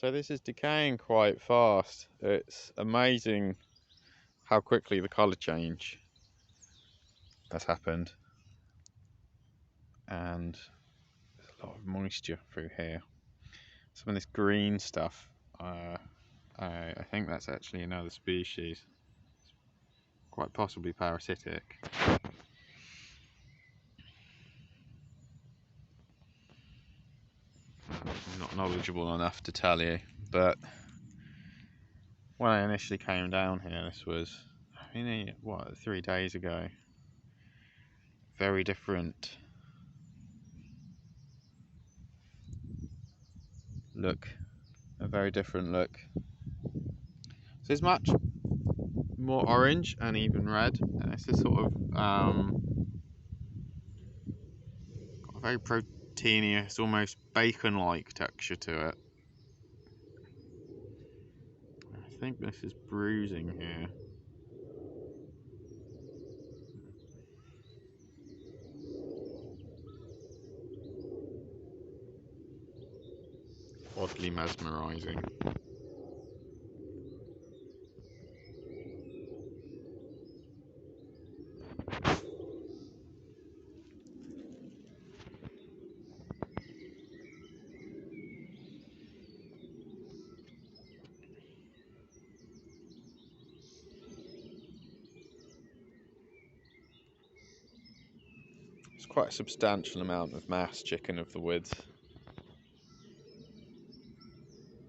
So this is decaying quite fast. It's amazing how quickly the colour change has happened. And there's a lot of moisture through here. Some of this green stuff, I think that's actually another species. Quite possibly parasitic. I'm not knowledgeable enough to tell you, but when I initially came down here, this was, I mean, what, 3 days ago. Very different look, a very different look. So it's much more orange and even red, and it's this sort of got a very proteinous, almost bacon-like texture to it. I think this is bruising here. Oddly mesmerising. It's quite a substantial amount of mass chicken of the width.